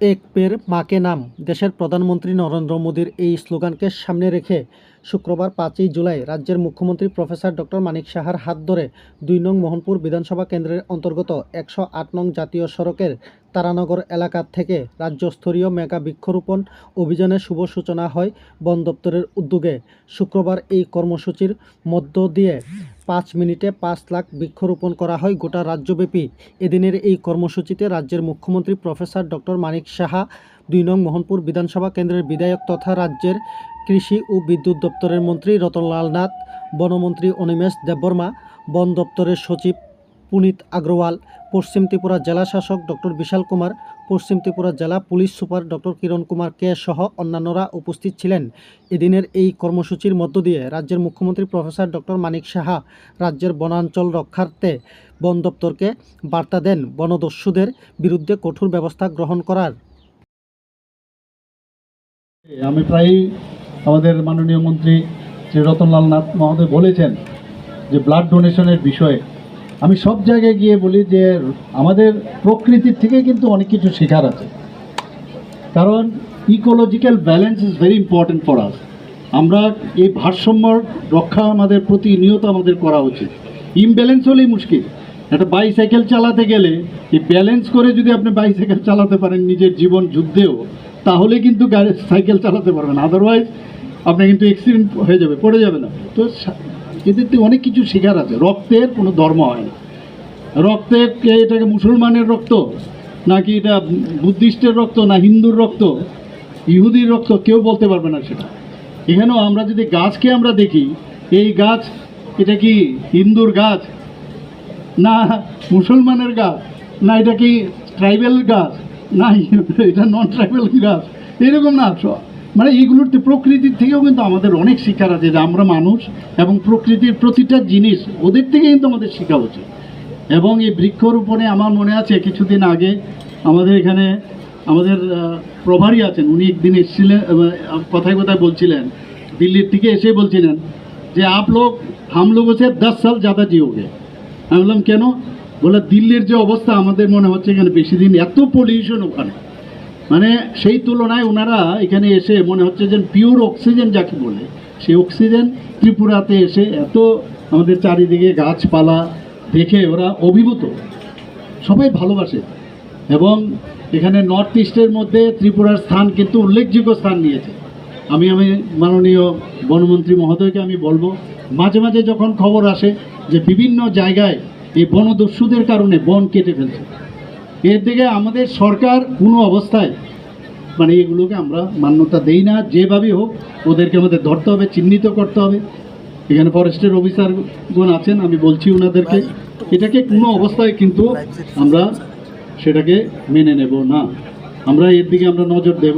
এক পের মাকে নাম দেশের প্রধানমন্ত্রী নরেন্দ্র মোদীর এই স্লোগানকে সামনে রেখে শুক্রবার 5ই জুলাই রাজ্যের মুখ্যমন্ত্রী প্রফেসর ডক্টর মানিক সাহার হাত ধরে 2 নং মোহনপুর বিধানসভা কেন্দ্রের অন্তর্গত 108 নং জাতীয় সড়কের তারানগর এলাকা থেকে রাজ্যস্তরীয় মেগা বৃক্ষরোপণ অভিযানের শুভ সূচনা হয় বন দপ্তরের উদ্যোগে। শুক্রবার এই কর্মসূচির মধ্য দিয়ে 5 মিনিটে 5 লাখ বৃক্ষরোপণ করা হয় গোটা রাজ্যব্যাপী। এদিনের এই কর্মসূচিতে রাজ্যের মুখ্যমন্ত্রী প্রফেসর ডক্টর মানিক সাহা, 2 নং মোহনপুর বিধানসভা কেন্দ্রের বিধায়ক তথা রাজ্যের কৃষি ও বিদ্যুৎ দপ্তরের মন্ত্রী রতনলাল নাথ, বনমন্ত্রী অনিমেষ দেববর্মা, বন দপ্তরের সচিব পুনিত আগরওয়াল, পশ্চিম ত্রিপুরা জেলা শাসক ডক্টর বিশাল কুমার, পশ্চিম ত্রিপুরা জেলা পুলিশ সুপার ডক্টর কিরণ কুমার কে সহ অন্যান্যরা উপস্থিত ছিলেন। এদিনের এই কর্মসূচির মধ্য দিয়ে রাজ্যের মুখ্যমন্ত্রী প্রফেসর ডক্টর মানিক সাহা রাজ্যের বনাঞ্চল রক্ষার্থে বন দপ্তরকে বার্তা দেন বনদস্যুদের বিরুদ্ধে কঠোর ব্যবস্থা গ্রহণ করার। আমি প্রায়ই আমাদের মাননীয় মন্ত্রী শ্রী রতনলাল নাথ মহোদয় বলেছেন যে ব্লাড ডোনেশনের বিষয়ে আমি সব জায়গায় গিয়ে বলি যে আমাদের প্রকৃতির থেকে কিন্তু অনেক কিছু শেখার আছে, কারণ ecological balance is very important for us. আমরা এই ভারসাম্য রক্ষা আমাদের প্রতিনিয়ত আমাদের করা উচিত। ইমব্যালেন্স হলেই মুশকিল। একটা বাইসাইকেল চালাতে গেলে এই ব্যালেন্স করে যদি আপনি বাইসাইকেল চালাতে পারেন নিজের জীবন যুদ্ধেও, তাহলে কিন্তু গাড়ি সাইকেল চালাতে পারবেন, আদারওয়াইজ আপনার কিন্তু অ্যাক্সিডেন্ট হয়ে যাবে, পড়ে যাবে না। তো এদের তো অনেক কিছু শেখার আছে। রক্তের কোনো ধর্ম হয় না। রক্তের এটাকে মুসলমানের রক্ত নাকি এটা বুদ্ধিস্টের রক্ত না হিন্দুর রক্ত ইহুদির রক্ত কেউ বলতে পারবে না সেটা। এখানেও আমরা যদি গাছকে আমরা দেখি, এই গাছ এটা কি হিন্দুর গাছ না মুসলমানের গাছ, না এটা কি ট্রাইবেল গাছ, না এটা নন ট্রাইবেল গাছ, এরকম না। মানে এইগুলোতে প্রকৃতির থেকেও কিন্তু আমাদের অনেক শিক্ষার আছে, যে আমরা মানুষ এবং প্রকৃতির প্রতিটা জিনিস ওদের থেকে কিন্তু আমাদের শেখা উচিত। এবং এই বৃক্ষরোপণে আমার মনে আছে কিছুদিন আগে আমাদের এখানে আমাদের প্রভারী আছেন, উনি একদিন এসেছিলেন, কথায় কথায় বলছিলেন, দিল্লির থেকে এসে বলছিলেন যে हम लोगों से 10 साल ज़्यादा जियोगे। আমি বললাম কেন? বলে দিল্লির যে অবস্থা আমাদের মনে হচ্ছে এখানে বেশি দিন, এত পলিউশন ওখানে, মানে সেই তুলনায় ওনারা এখানে এসে মনে হচ্ছে যে পিওর অক্সিজেন যাকে বলে সেই অক্সিজেন ত্রিপুরাতে এসে এত আমাদের চারিদিকে গাছপালা দেখে ওরা অভিভূত, সবাই ভালোবাসে। এবং এখানে নর্থ ইস্টের মধ্যে ত্রিপুরার স্থান কিন্তু উল্লেখযোগ্য স্থান নিয়েছে। আমি মাননীয় বনমন্ত্রী মহোদয়কে আমি বলবো, মাঝে মাঝে যখন খবর আসে যে বিভিন্ন জায়গায় এই বনদস্যুদের কারণে বন কেটে ফেলছে, এর দিকে আমাদের সরকার কোনো অবস্থায় মানে এগুলোকে আমরা মান্যতা দেই না। যেভাবেই হোক ওদেরকে আমাদের ধরতে হবে, চিহ্নিত করতে হবে। এখানে ফরেস্টের অফিসারগণ আছেন, আমি বলছি ওনাদেরকে, এটাকে কোনো অবস্থায় কিন্তু আমরা সেটাকে মেনে নেব না। আমরা এর দিকে আমরা নজর দেব।